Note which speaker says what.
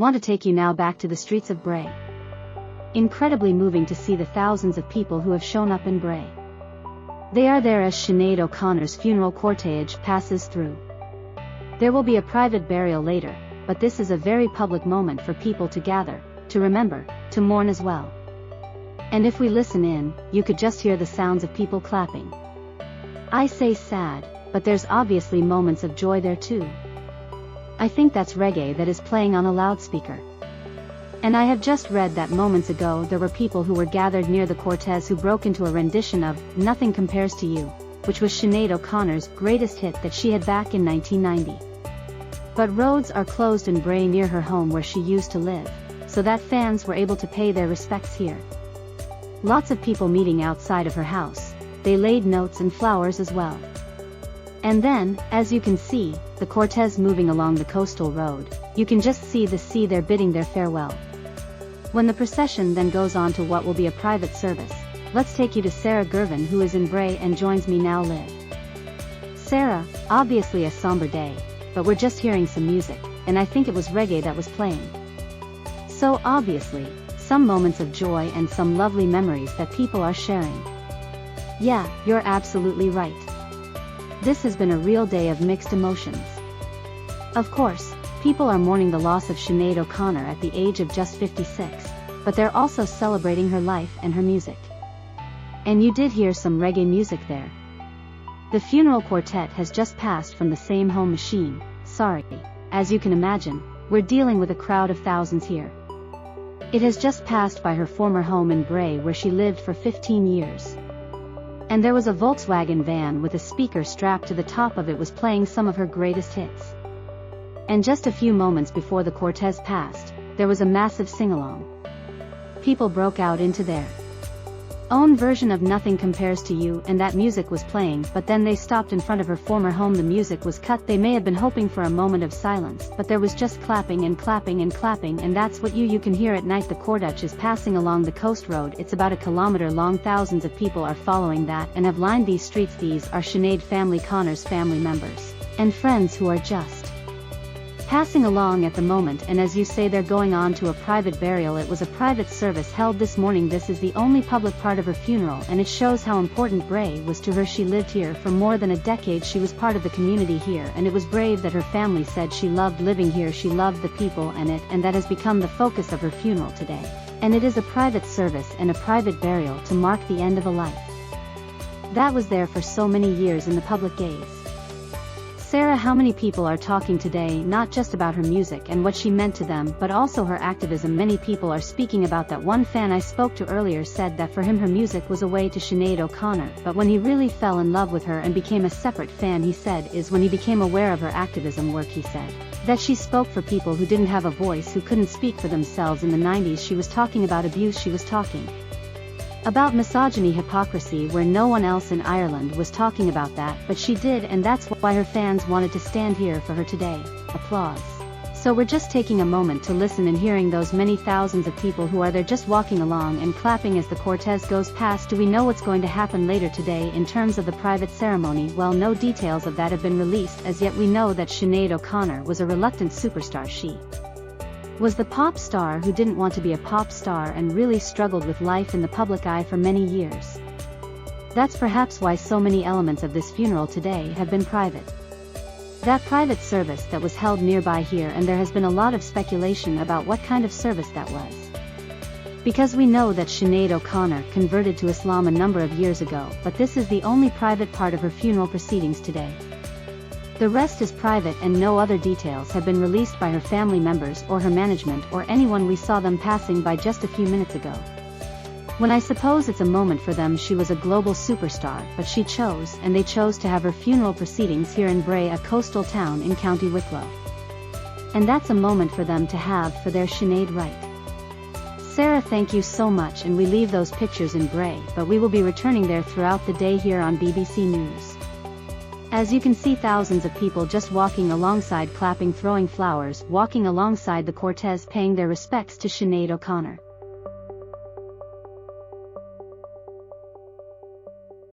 Speaker 1: want to take you now back to the streets of Bray. Incredibly moving to see the thousands of people who have shown up in Bray. They are there as Sinead O'Connor's funeral cortege passes through. There will be a private burial later, but this is a very public moment for people to gather, to remember, to mourn as well. And if we listen in, you could just hear the sounds of people clapping. I say sad, but there's obviously moments of joy there too. I think that's reggae that is playing on a loudspeaker. And I have just read that moments ago there were people who were gathered near the cortege who broke into a rendition of Nothing Compares to You, which was Sinead O'Connor's greatest hit that she had back in 1990. But roads are closed in Bray near her home where she used to live, so that fans were able to pay their respects here. Lots of people meeting outside of her house. They laid notes and flowers as well. And then, as you can see, the cortege moving along the coastal road, you can just see the sea there bidding their farewell. When the procession then goes on to what will be a private service, let's take you to Sarah Gervin, who is in Bray and joins me now live. Sarah, obviously a somber day, but we're just hearing some music, and I think it was reggae that was playing. So obviously, some moments of joy and some lovely memories that people are sharing. Yeah, you're absolutely right. This has been a real day of mixed emotions. Of course, people are mourning the loss of Sinead O'Connor at the age of just 56, but they're also celebrating her life and her music. And you did hear some reggae music there. The funeral quartet has just passed from the same home machine. Sorry, as you can imagine, we're dealing with a crowd of thousands here. It has just passed by her former home in Bray where she lived for 15 years. And there was a Volkswagen van with a speaker strapped to the top of it was playing some of her greatest hits. And just a few moments before the cortege passed, there was a massive sing-along. People broke out into their own version of Nothing Compares to You, and that music was playing, but then they stopped in front of her former home. The music was cut. They may have been hoping for a moment of silence, but there was just clapping and clapping and clapping, and that's what you can hear at night. The cortege is passing along the coast road. It's about a kilometer long. Thousands of people are following that and have lined these streets. These are Sinead family, Connor's family members, and friends who are just passing along at the moment. And as you say, they're going on to a private burial. It was a private service held this morning. This is the only public part of her funeral, and it shows how important Bray was to her. She lived here for more than a decade. She was part of the community here, and it was brave that her family said she loved living here. She loved the people and that has become the focus of her funeral today. And it is a private service and a private burial to mark the end of a life that was there for so many years in the public gaze. Sarah, how many people are talking today not just about her music and what she meant to them, but also her activism? Many people are speaking about that. One fan I spoke to earlier said that for him her music was a way to Sinead O'Connor, but when he really fell in love with her and became a separate fan, he said, is when he became aware of her activism work. He said that she spoke for people who didn't have a voice, who couldn't speak for themselves. In the 90s she was talking about abuse, she was talking about misogyny, hypocrisy, where no one else in Ireland was talking about that, but she did, and that's why her fans wanted to stand here for her today. Applause. So we're just taking a moment to listen and hearing those many thousands of people who are there just walking along and clapping as the cortege goes past. Do we know what's going to happen later today in terms of the private ceremony? Well, no details of that have been released as yet. We know that Sinead O'Connor was a reluctant superstar. She was the pop star who didn't want to be a pop star and really struggled with life in the public eye for many years. That's perhaps why so many elements of this funeral today have been private. That private service that was held nearby here, and there has been a lot of speculation about what kind of service that was. Because we know that Sinead O'Connor converted to Islam a number of years ago, but this is the only private part of her funeral proceedings today. The rest is private, and no other details have been released by her family members or her management or anyone. We saw them passing by just a few minutes ago. When I suppose it's a moment for them. She was a global superstar, but she chose, and they chose, to have her funeral proceedings here in Bray, a coastal town in County Wicklow. And that's a moment for them to have for their Sinead, right? Sarah, thank you so much, and we leave those pictures in Bray, but we will be returning there throughout the day here on BBC News. As you can see, thousands of people just walking alongside, clapping, throwing flowers, walking alongside the cortege, paying their respects to Sinead O'Connor.